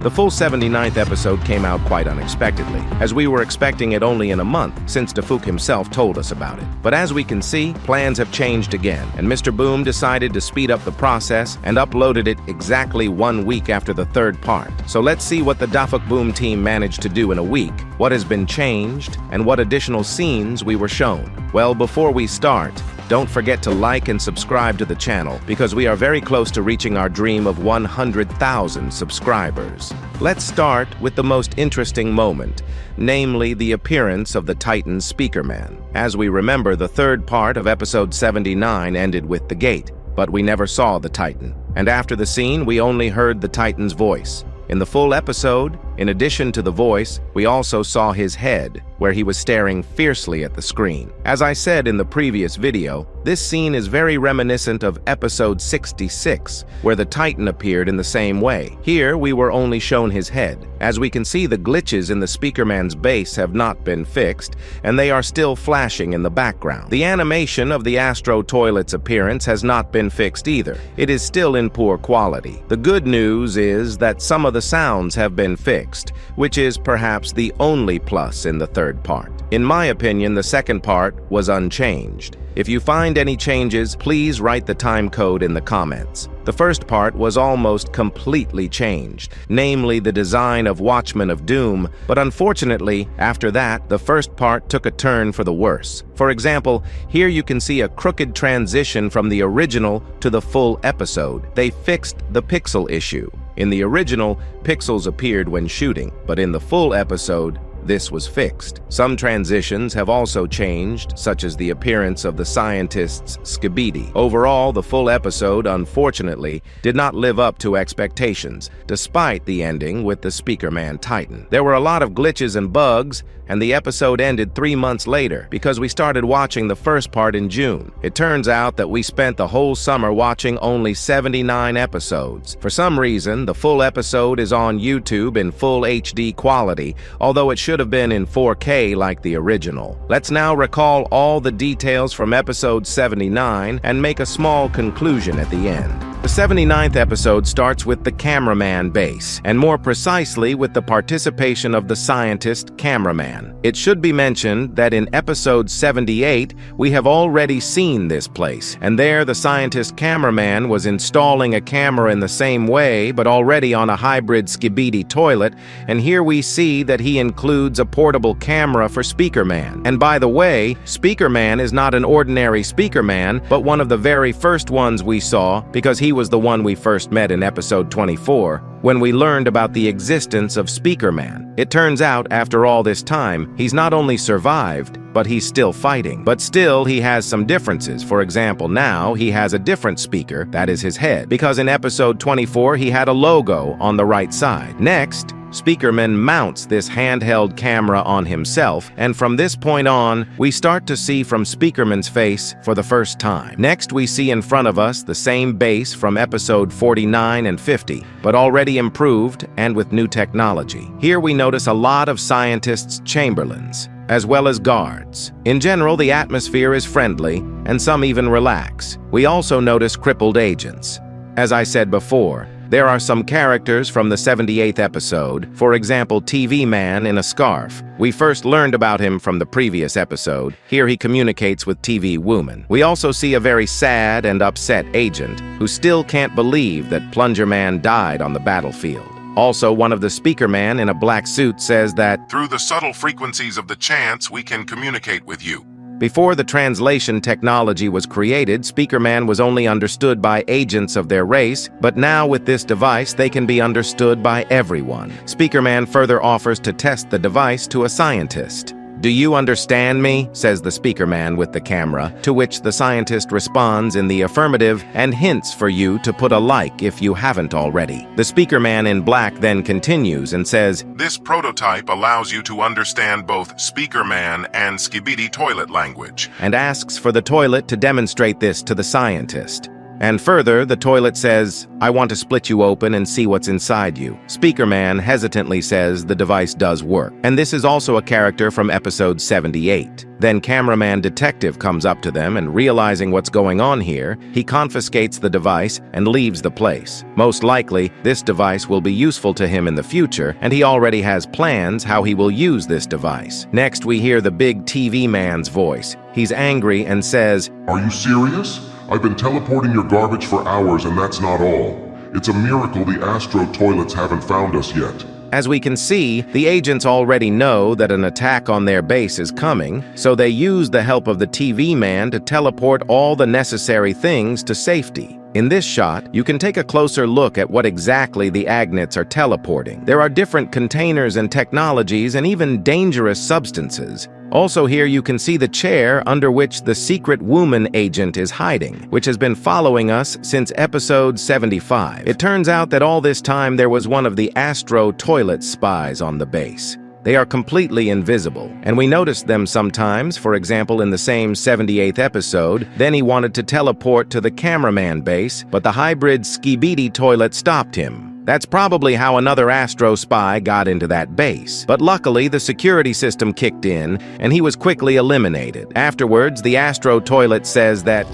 The full 79th episode came out quite unexpectedly, as we were expecting it only in a month, since DeFook himself told us about it. But as we can see, plans have changed again, and Mr. Boom decided to speed up the process and uploaded it exactly 1 week after the third part. So let's see what the DeFook Boom team managed to do in a week, what has been changed, and what additional scenes we were shown. Well, before we start, don't forget to like and subscribe to the channel, because we are very close to reaching our dream of 100,000 subscribers. Let's start with the most interesting moment, namely the appearance of the Titan Speakerman. As we remember, the third part of episode 79 ended with the gate, but we never saw the Titan. And after the scene, we only heard the Titan's voice. In the full episode, in addition to the voice, we also saw his head, where he was staring fiercely at the screen. As I said in the previous video, this scene is very reminiscent of episode 66, where the Titan appeared in the same way. Here, we were only shown his head. As we can see, the glitches in the Speakerman's base have not been fixed, and they are still flashing in the background. The animation of the Astro Toilet's appearance has not been fixed either. It is still in poor quality. The good news is that some of the sounds have been fixed, which is perhaps the only plus in the third part. In my opinion, the second part was unchanged. If you find any changes, please write the time code in the comments. The first part was almost completely changed, namely the design of Watchman of Doom, but unfortunately, after that, the first part took a turn for the worse. For example, here you can see a crooked transition from the original to the full episode. They fixed the pixel issue. In the original, pixels appeared when shooting, but in the full episode, this was fixed. Some transitions have also changed, such as the appearance of the scientist's Skibidi. Overall, the full episode, unfortunately, did not live up to expectations, despite the ending with the Speakerman Titan. There were a lot of glitches and bugs, and the episode ended 3 months later because we started watching the first part in June. It turns out that we spent the whole summer watching only 79 episodes. For some reason, the full episode is on YouTube in full HD quality, although it should have been in 4K like the original. Let's now recall all the details from episode 79 and make a small conclusion at the end. The 79th episode starts with the Cameraman base, and more precisely with the participation of the scientist Cameraman. It should be mentioned that in episode 78, we have already seen this place, and there the scientist Cameraman was installing a camera in the same way, but already on a hybrid Skibidi Toilet, and here we see that he includes a portable camera for Speakerman. And by the way, Speakerman is not an ordinary Speakerman, but one of the very first ones we saw, because he was the one we first met in episode 24, when we learned about the existence of Speakerman. It turns out, after all this time, he's not only survived, but he's still fighting. But still, he has some differences. For example, now he has a different speaker, that is his head, because in episode 24 he had a logo on the right side. Next, Speakerman mounts this handheld camera on himself, and from this point on, we start to see from Speakerman's face for the first time. Next, we see in front of us the same base from episode 49 and 50, but already improved and with new technology. Here we notice a lot of scientists' chamberlains, as well as guards. In general, the atmosphere is friendly, and some even relax. We also notice crippled agents. As I said before, there are some characters from the 78th episode, for example, TV Man in a scarf. We first learned about him from the previous episode. Here he communicates with TV Woman. We also see a very sad and upset agent who still can't believe that Plunger Man died on the battlefield. Also, one of the Speakerman in a black suit says that, "Through the subtle frequencies of the chants, we can communicate with you." before the translation technology was created, Speakerman was only understood by agents of their race, but now with this device they can be understood by everyone. Speakerman further offers to test the device to a scientist. "Do you understand me?" says the Speakerman with the camera, to which the scientist responds in the affirmative and hints for you to put a like if you haven't already. The Speakerman in black then continues and says, "This prototype allows you to understand both Speakerman and Skibidi Toilet language," and asks for the toilet to demonstrate this to the scientist. And further, the toilet says, "I want to split you open and see what's inside you." Speakerman hesitantly says the device does work. And this is also a character from episode 78. Then Cameraman Detective comes up to them and, realizing what's going on here, he confiscates the device and leaves the place. Most likely, this device will be useful to him in the future, and he already has plans how he will use this device. Next, we hear the big TV man's voice. He's angry and says, Are you serious? I've been teleporting your garbage for hours and that's not all. It's a miracle the Astro toilets haven't found us yet. As we can see, the agents already know that an attack on their base is coming, so they use the help of the TV man to teleport all the necessary things to safety. In this shot, you can take a closer look at what exactly the Agnets are teleporting. There are different containers and technologies and even dangerous substances. Also here you can see the chair under which the secret woman agent is hiding, which has been following us since episode 75. It turns out that all this time there was one of the Astro toilet spies on the base. They are completely invisible, and we noticed them sometimes, for example in the same 78th episode. Then he wanted to teleport to the Cameraman base, but the hybrid Skibidi Toilet stopped him. That's probably how another Astro spy got into that base. But luckily, the security system kicked in, and he was quickly eliminated. Afterwards, the Astro toilet says that,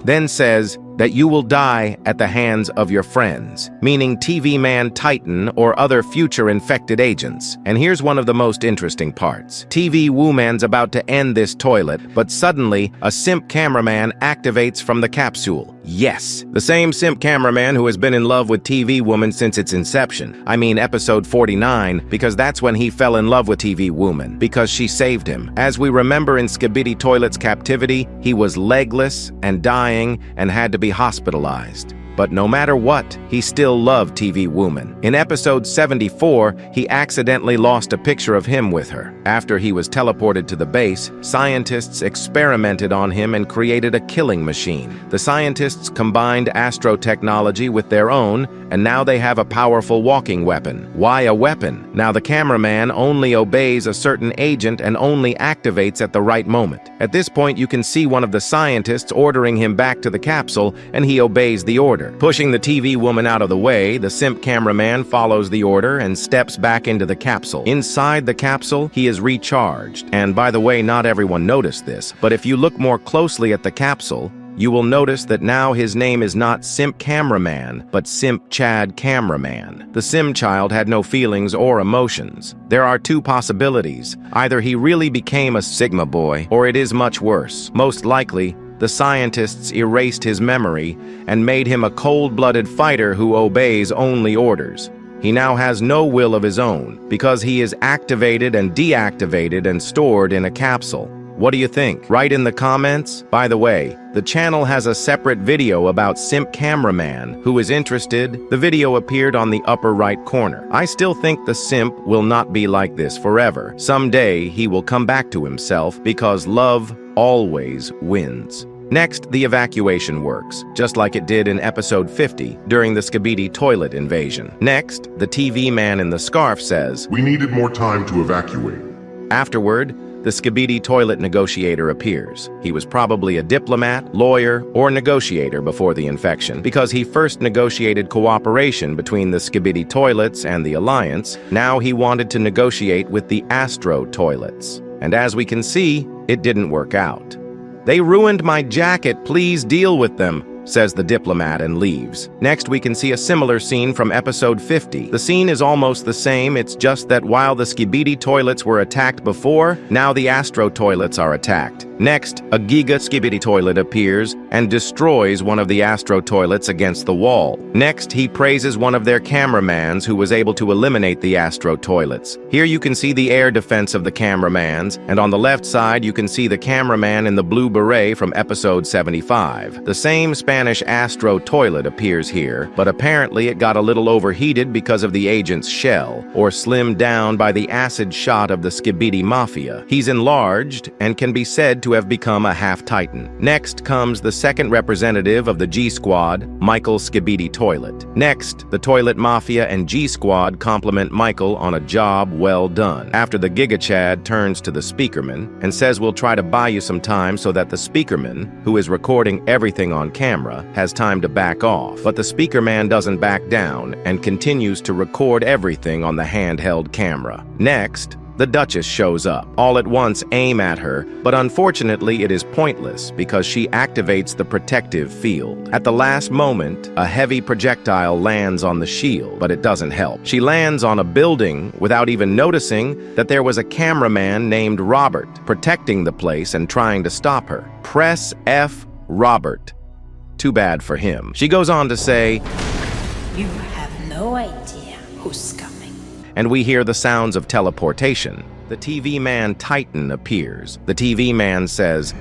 then says that you will die at the hands of your friends, meaning TV Man Titan or other future infected agents. And here's one of the most interesting parts. TV Woman's about to end this toilet, but suddenly a simp cameraman activates from the capsule. Yes, the same simp cameraman who has been in love with TV Woman since its inception. I mean episode 49, because that's when he fell in love with TV Woman, because she saved him. As we remember in Skibidi Toilet's captivity, he was legless and dying and had to be hospitalized. But no matter what, he still loved TV Woman. In episode 74, he accidentally lost a picture of him with her. After he was teleported to the base, scientists experimented on him and created a killing machine. The scientists combined Astro technology with their own, and now they have a powerful walking weapon. Why a weapon? Now the cameraman only obeys a certain agent and only activates at the right moment. At this point, you can see one of the scientists ordering him back to the capsule, and he obeys the order. Pushing the TV Woman out of the way, the simp cameraman follows the order and steps back into the capsule. Inside the capsule, he is recharged. And by the way, not everyone noticed this, but if you look more closely at the capsule, you will notice that now his name is not Simp Cameraman, but Simp Chad Cameraman. The Sim child had no feelings or emotions. There are two possibilities. Either he really became a Sigma boy, or it is much worse. Most likely, the scientists erased his memory and made him a cold-blooded fighter who obeys only orders. He now has no will of his own, because he is activated and deactivated and stored in a capsule. What do you think? Write in the comments. By the way, the channel has a separate video about Simp Cameraman. Who is interested? The video appeared on the upper right corner. I still think the simp will not be like this forever. Someday he will come back to himself, because love always wins. Next, the evacuation works, just like it did in episode 50 during the Skibidi Toilet invasion. Next, the TV man in the scarf says, We needed more time to evacuate. Afterward, the Skibidi Toilet negotiator appears. He was probably a diplomat, lawyer, or negotiator before the infection, because he first negotiated cooperation between the Skibidi Toilets and the Alliance. Now he wanted to negotiate with the Astro Toilets. And as we can see, it didn't work out. "They ruined my jacket, please deal with them," says the diplomat and leaves. Next, we can see a similar scene from episode 50. The scene is almost the same, it's just that while the Skibidi Toilets were attacked before, now the Astro Toilets are attacked. Next, a Giga Skibidi Toilet appears and destroys one of the Astro Toilets against the wall. Next, he praises one of their cameramans who was able to eliminate the Astro Toilets. Here you can see the air defense of the cameramans, and on the left side you can see the cameraman in the blue beret from episode 75. The same span Spanish Astro Toilet appears here, but apparently it got a little overheated because of the agent's shell, or slimmed down by the acid shot of the Skibidi Mafia. He's enlarged and can be said to have become a half-titan. Next comes the second representative of the G-Squad, Michael Skibidi Toilet. Next, the Toilet Mafia and G-Squad compliment Michael on a job well done. After the Giga Chad turns to the Speakerman and says we'll try to buy you some time so that the Speakerman, who is recording everything on camera, has time to back off. But the Speakerman doesn't back down and continues to record everything on the handheld camera. Next, the Duchess shows up. All at once aim at her, but unfortunately it is pointless because she activates the protective field. At the last moment, a heavy projectile lands on the shield, but it doesn't help. She lands on a building without even noticing that there was a cameraman named Robert protecting the place and trying to stop her. Press F, Robert. Too bad for him. She goes on to say, "You have no idea who's coming." And we hear the sounds of teleportation. The TV man Titan appears. The TV man says,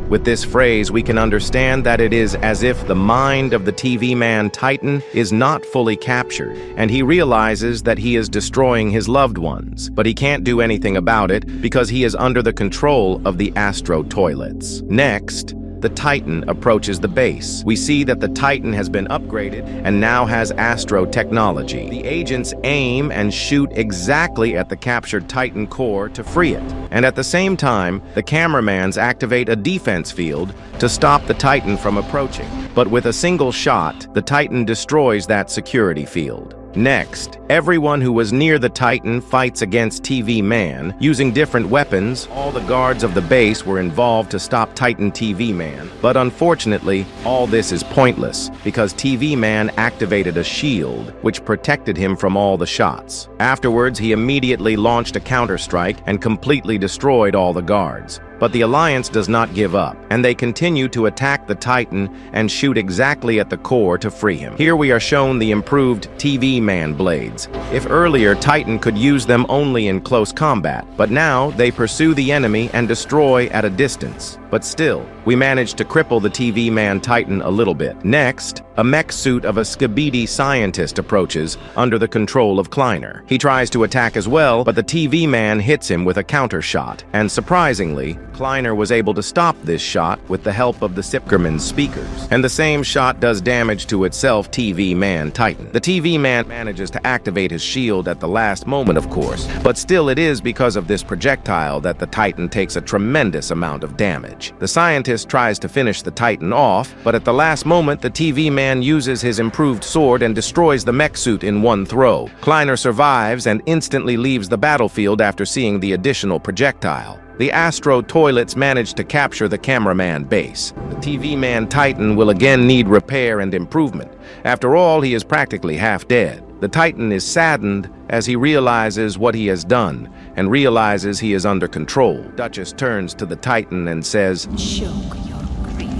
with this phrase, we can understand that it is as if the mind of the TV man Titan is not fully captured, and he realizes that he is destroying his loved ones, but he can't do anything about it because he is under the control of the Astro Toilets. Next, the Titan approaches the base. We see that the Titan has been upgraded and now has Astro technology. The agents aim and shoot exactly at the captured Titan core to free it. And at the same time, the cameramans activate a defense field to stop the Titan from approaching. But with a single shot, the Titan destroys that security field. Next, everyone who was near the Titan fights against TV Man using different weapons. All the guards of the base were involved to stop Titan TV Man, but unfortunately, all this is pointless because TV Man activated a shield which protected him from all the shots. Afterwards, he immediately launched a counter-strike and completely destroyed all the guards. But the Alliance does not give up, and they continue to attack the Titan and shoot exactly at the core to free him. Here we are shown the improved TV Man blades. If earlier Titan could use them only in close combat, but now they pursue the enemy and destroy at a distance. But still, we managed to cripple the TV Man Titan a little bit. Next, a mech suit of a Skibidi scientist approaches under the control of Kleiner. He tries to attack as well, but the TV Man hits him with a counter shot, and surprisingly, Kleiner was able to stop this shot with the help of the Speakerman's speakers. And the same shot does damage to itself TV Man Titan. The TV Man manages to activate his shield at the last moment, of course, but still it is because of this projectile that the Titan takes a tremendous amount of damage. The scientist tries to finish the Titan off, but at the last moment the TV Man uses his improved sword and destroys the mech suit in one throw. Kleiner survives and instantly leaves the battlefield after seeing the additional projectile. The Astro Toilets manage to capture the Cameraman base. The TV Man Titan will again need repair and improvement. After all, he is practically half dead. The Titan is saddened as he realizes what he has done and realizes he is under control. Duchess turns to the Titan and says, "Choke your grief.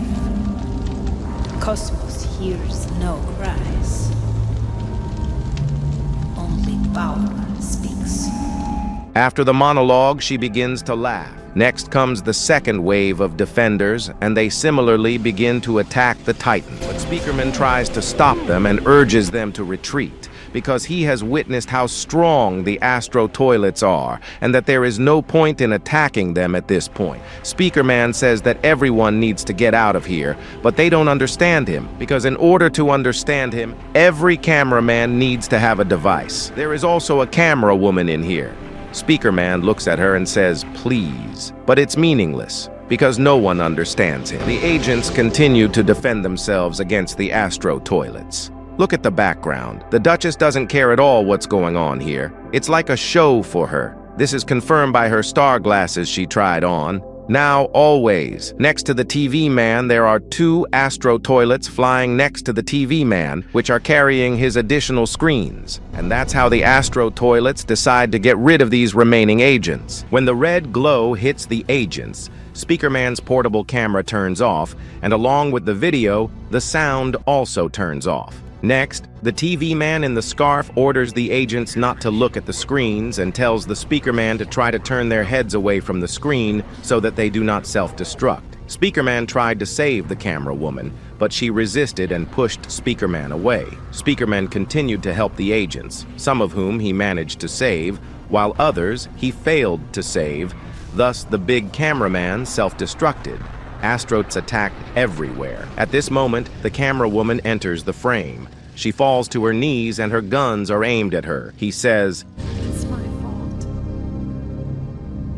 Cosmos hears no cries. Only power speaks." After the monologue, she begins to laugh. Next comes the second wave of defenders, and they similarly begin to attack the Titan. But Speakerman tries to stop them and urges them to retreat, because he has witnessed how strong the Astro Toilets are, and that there is no point in attacking them at this point. Speakerman says that everyone needs to get out of here, but they don't understand him, because in order to understand him, every cameraman needs to have a device. There is also a camera woman in here. Speakerman looks at her and says, "Please," but it's meaningless, because no one understands him. The agents continue to defend themselves against the Astro Toilets. Look at the background. The Duchess doesn't care at all what's going on here. It's like a show for her. This is confirmed by her star glasses she tried on. Now, always, next to the TV Man, there are 2 Astro Toilets flying next to the TV Man, which are carrying his additional screens. And that's how the Astro Toilets decide to get rid of these remaining agents. When the red glow hits the agents, Speakerman's portable camera turns off, and along with the video, the sound also turns off. Next, the TV man in the scarf orders the agents not to look at the screens and tells the speaker man to try to turn their heads away from the screen so that they do not self-destruct. Speaker man tried to save the camera woman, but she resisted and pushed Speaker man away. Speaker man continued to help the agents, some of whom he managed to save, while others he failed to save. Thus, the big cameraman self-destructed. Astros attacked everywhere. At this moment, the camera woman enters the frame. She falls to her knees and her guns are aimed at her. He says, "It's my fault.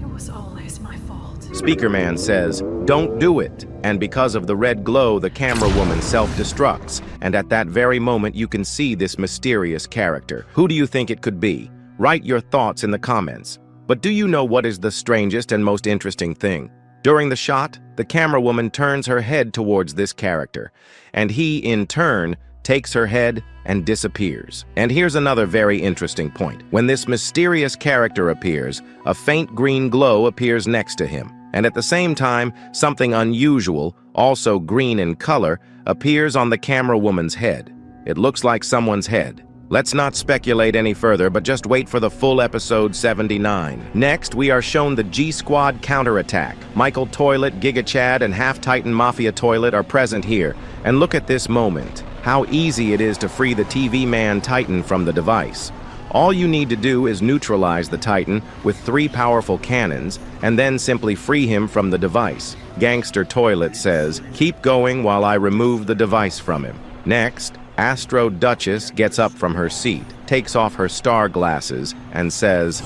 It was always my fault." Speaker man says, "Don't do it." And because of the red glow, the camera woman self-destructs. And at that very moment, you can see this mysterious character. Who do you think it could be? Write your thoughts in the comments. But do you know what is the strangest and most interesting thing? During the shot, the camera woman turns her head towards this character, and he, in turn, takes her head and disappears. And here's another very interesting point. When this mysterious character appears, a faint green glow appears next to him. And at the same time, something unusual, also green in color, appears on the camera woman's head. It looks like someone's head. Let's not speculate any further, but just wait for the full episode 79. Next, we are shown the G-Squad counterattack. Michael Toilet, Giga Chad, and Half-Titan Mafia Toilet are present here. And look at this moment. How easy it is to free the TV man Titan from the device. All you need to do is neutralize the Titan with 3 powerful cannons, and then simply free him from the device. Gangster Toilet says, "Keep going while I remove the device from him." Next, Astro Duchess gets up from her seat, takes off her star glasses, and says,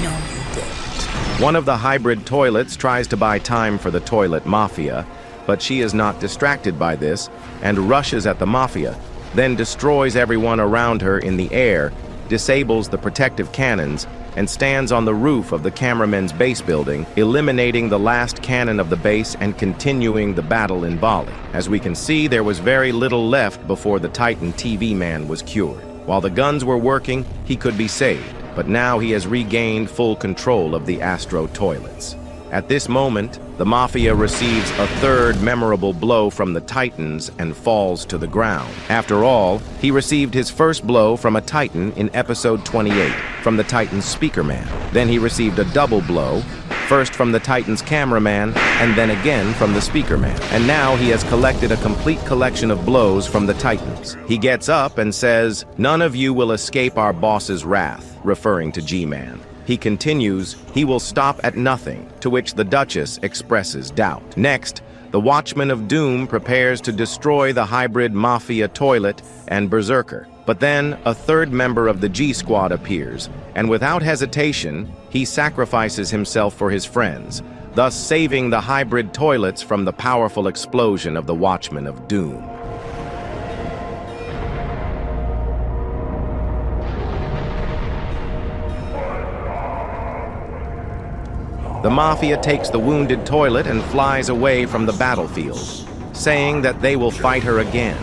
No, you didn't. one of the hybrid toilets tries to buy time for the Toilet Mafia, but she is not distracted by this and rushes at the Mafia, then destroys everyone around her in the air, disables the protective cannons, and stands on the roof of the cameraman's base building, eliminating the last cannon of the base and continuing the battle in Bali. As we can see, there was very little left before the Titan TV man was cured. While the guns were working, he could be saved, but now he has regained full control of the Astro toilets. At this moment, the Mafia receives a third memorable blow from the Titans and falls to the ground. After all, he received his first blow from a Titan in episode 28, from the Titan's speaker man. Then he received a double blow, first from the Titan's cameraman, and then again from the speaker man. And now he has collected a complete collection of blows from the Titans. He gets up and says, "None of you will escape our boss's wrath," referring to G-Man. He continues, "He will stop at nothing," to which the Duchess expresses doubt. Next, the Watchman of Doom prepares to destroy the hybrid Mafia Toilet and Berserker. But then a third member of the G-Squad appears, and without hesitation, he sacrifices himself for his friends, thus saving the hybrid toilets from the powerful explosion of the Watchman of Doom. The Mafia takes the wounded Toilet and flies away from the battlefield, saying that they will fight her again.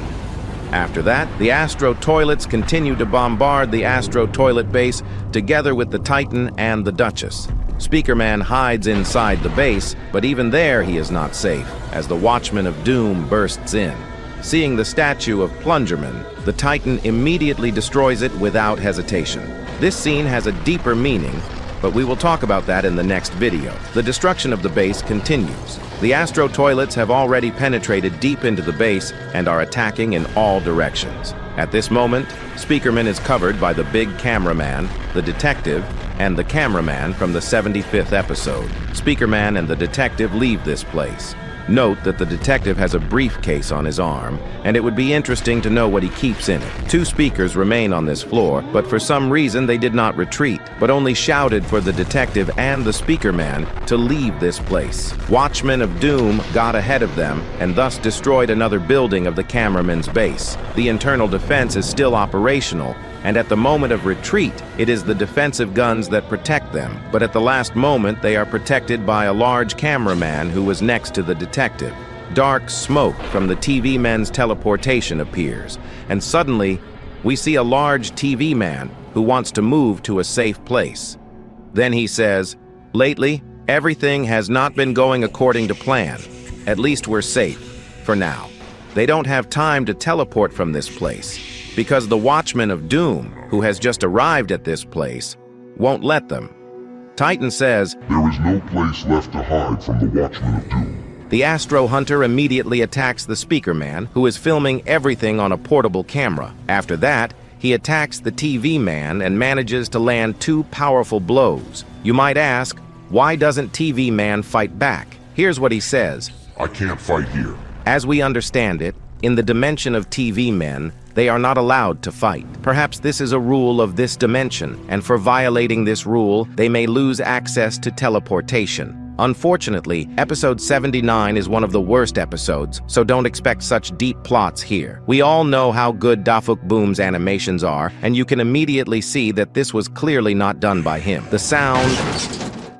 After that, the Astro Toilets continue to bombard the Astro Toilet base together with the Titan and the Duchess. Speaker Man hides inside the base, but even there he is not safe, as the Watchman of Doom bursts in. Seeing the statue of Plungerman, the Titan immediately destroys it without hesitation. This scene has a deeper meaning, but we will talk about that in the next video. The destruction of the base continues. The Astro Toilets have already penetrated deep into the base and are attacking in all directions. At this moment, Speakerman is covered by the big cameraman, the detective, and the cameraman from the 75th episode. Speakerman and the detective leave this place. Note that the detective has a briefcase on his arm, and it would be interesting to know what he keeps in it. 2 speakers remain on this floor, but for some reason they did not retreat, but only shouted for the detective and the speaker man to leave this place. Watchmen of Doom got ahead of them and thus destroyed another building of the cameraman's base. The internal defense is still operational, and at the moment of retreat, it is the defensive guns that protect them. But at the last moment, they are protected by a large cameraman who was next to the detective. Dark smoke from the TV man's teleportation appears, and suddenly, we see a large TV man who wants to move to a safe place. Then he says, "Lately, everything has not been going according to plan. At least we're safe, for now." They don't have time to teleport from this place because the Watchman of Doom, who has just arrived at this place, won't let them. Titan says, There is no place left to hide from the Watchman of Doom. the Astro Hunter immediately attacks the Speaker Man, who is filming everything on a portable camera. After that, he attacks the TV Man and manages to land 2 powerful blows. You might ask, why doesn't TV Man fight back? Here's what he says. I can't fight here. As we understand it, in the dimension of TV men, they are not allowed to fight. Perhaps this is a rule of this dimension, and for violating this rule, they may lose access to teleportation. Unfortunately, episode 79 is one of the worst episodes, so don't expect such deep plots here. We all know how good Dafuk Boom's animations are, and you can immediately see that this was clearly not done by him. The sound,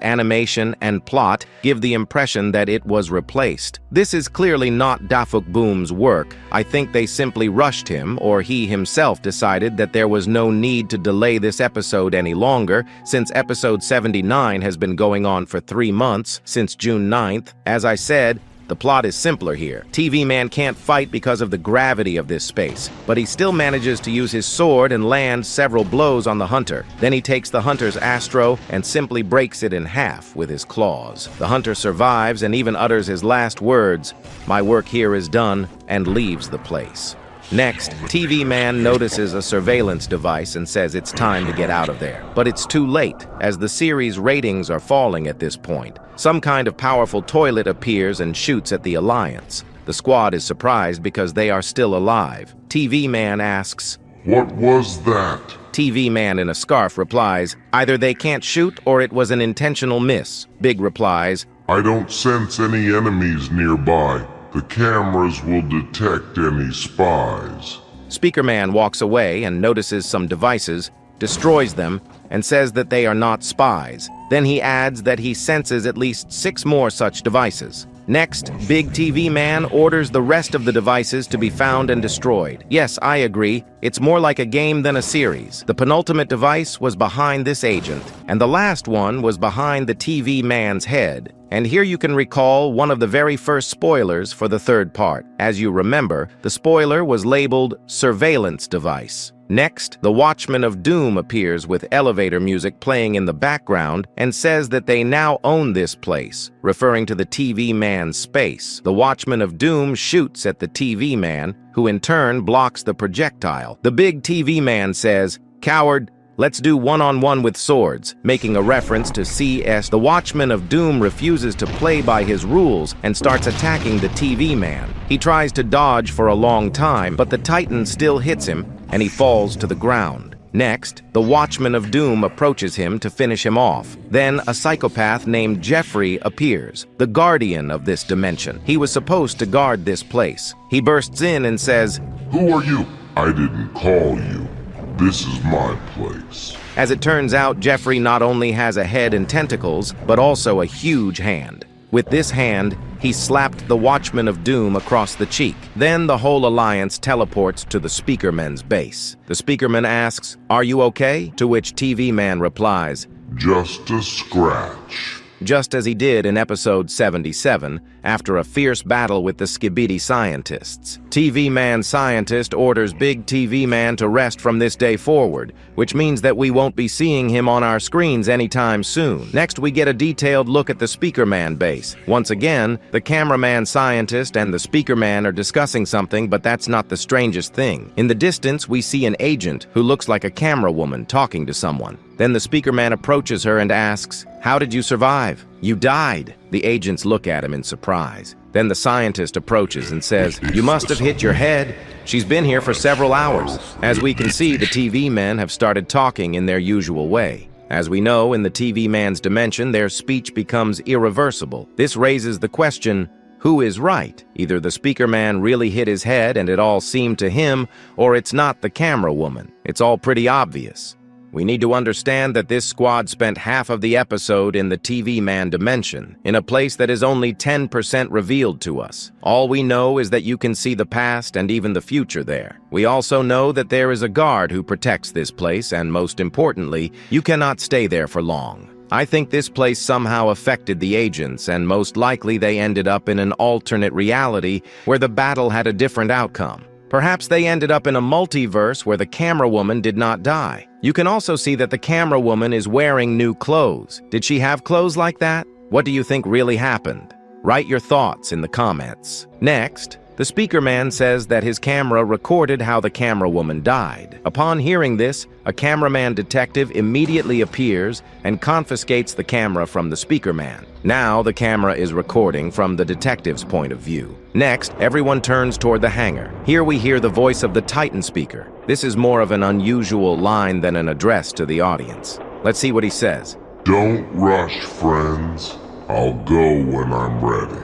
animation, and plot give the impression that it was replaced. This is clearly not Dafuk Boom's work. I think they simply rushed him, or he himself decided that there was no need to delay this episode any longer, since episode 79 has been going on for 3 months, since June 9th. As I said, the plot is simpler here. TV Man can't fight because of the gravity of this space, but he still manages to use his sword and land several blows on the Hunter. Then he takes the Hunter's Astro and simply breaks it in half with his claws. The Hunter survives and even utters his last words, "My work here is done," and leaves the place. Next, TV Man notices a surveillance device and says it's time to get out of there. But it's too late, as the series' ratings are falling at this point. Some kind of powerful toilet appears and shoots at the Alliance. The squad is surprised because they are still alive. TV Man asks, What was that? TV Man in a scarf replies, either they can't shoot or it was an intentional miss. Big replies, I don't sense any enemies nearby. The cameras will detect any spies. Speaker Man walks away and notices some devices, destroys them, and says that they are not spies. Then he adds that he senses at least 6 more such devices. Next, Big TV Man orders the rest of the devices to be found and destroyed. Yes, I agree. It's more like a game than a series. The penultimate device was behind this agent, and the last one was behind the TV Man's head. And here you can recall one of the very first spoilers for the 3rd part. As you remember, the spoiler was labeled Surveillance Device. Next, the Watchman of Doom appears with elevator music playing in the background and says that they now own this place, referring to the TV Man's space. The Watchman of Doom shoots at the TV Man, who in turn blocks the projectile. The big TV Man says, "Coward, let's do one-on-one with swords," making a reference to CS. The Watchman of Doom refuses to play by his rules and starts attacking the TV Man. He tries to dodge for a long time, but the Titan still hits him, and he falls to the ground. Next, the Watchman of Doom approaches him to finish him off. Then a psychopath named Jeffrey appears, the guardian of this dimension. He was supposed to guard this place. He bursts in and says, Who are you? I didn't call you. This is my place. As it turns out, Jeffrey not only has a head and tentacles, but also a huge hand. With this hand, he slapped the Watchman of Doom across the cheek. Then the whole Alliance teleports to the Speakerman's base. The Speakerman asks, "Are you okay?" To which TV Man replies, Just a scratch. just as he did in episode 77, after a fierce battle with the Skibidi scientists. TV Man scientist orders Big TV Man to rest from this day forward, which means that we won't be seeing him on our screens anytime soon. Next, we get a detailed look at the Speaker Man base. Once again, the Cameraman scientist and the Speaker Man are discussing something, but that's not the strangest thing. In the distance, we see an agent who looks like a camera woman talking to someone. Then the Speaker Man approaches her and asks, "How did you survive?" "You died." The agents look at him in surprise. Then the scientist approaches and says, "You must have hit your head. She's been here for several hours." As we can see, the TV men have started talking in their usual way. As we know, in the TV Man's dimension, their speech becomes irreversible. This raises the question, who is right? Either the Speaker Man really hit his head and it all seemed to him, or it's not the camera woman. It's all pretty obvious. We need to understand that this squad spent half of the episode in the TV Man dimension, in a place that is only 10% revealed to us. All we know is that you can see the past and even the future there. We also know that there is a guard who protects this place, and most importantly, you cannot stay there for long. I think this place somehow affected the agents, and most likely they ended up in an alternate reality where the battle had a different outcome. Perhaps they ended up in a multiverse where the camera woman did not die. You can also see that the camera woman is wearing new clothes. Did she have clothes like that? What do you think really happened? Write your thoughts in the comments. Next, the speaker man says that his camera recorded how the camera woman died. Upon hearing this, a cameraman detective immediately appears and confiscates the camera from the speaker man. Now the camera is recording from the detective's point of view. Next, everyone turns toward the hangar. Here we hear the voice of the Titan speaker. This is more of an unusual line than an address to the audience. Let's see what he says. Don't rush, friends. I'll go when I'm ready.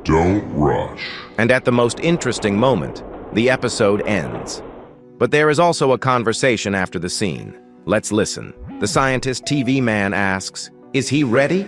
Don't rush. And at the most interesting moment, the episode ends. But there is also a conversation after the scene. Let's listen. The scientist TV man asks, "Is he ready?"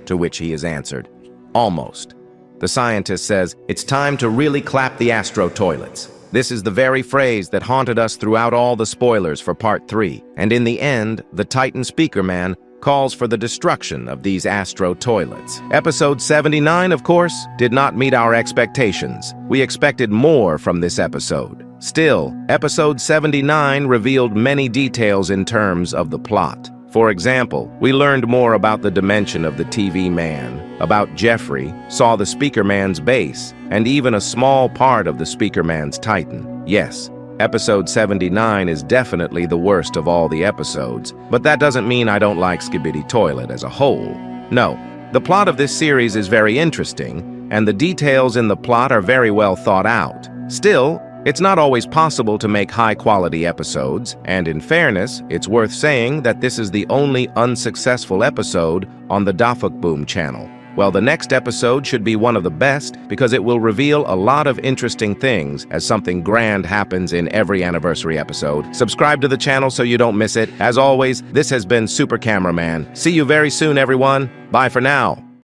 To which he is answered, "Almost." The scientist says, "It's time to really clap the Astro toilets." This is the very phrase that haunted us throughout all the spoilers for Part 3. And in the end, the Titan speaker man calls for the destruction of these Astro toilets. Episode 79, of course, did not meet our expectations. We expected more from this episode. Still, episode 79 revealed many details in terms of the plot. For example, we learned more about the dimension of the TV man, about Jeffrey, saw the speaker man's base, and even a small part of the speaker man's Titan. Yes, episode 79 is definitely the worst of all the episodes, but that doesn't mean I don't like Skibidi Toilet as a whole. No, the plot of this series is very interesting, and the details in the plot are very well thought out. Still, it's not always possible to make high-quality episodes, and in fairness, it's worth saying that this is the only unsuccessful episode on the Dafuk Boom channel. Well, the next episode should be one of the best because it will reveal a lot of interesting things as something grand happens in every anniversary episode. Subscribe to the channel so you don't miss it. As always, this has been Super Cameraman. See you very soon, everyone. Bye for now.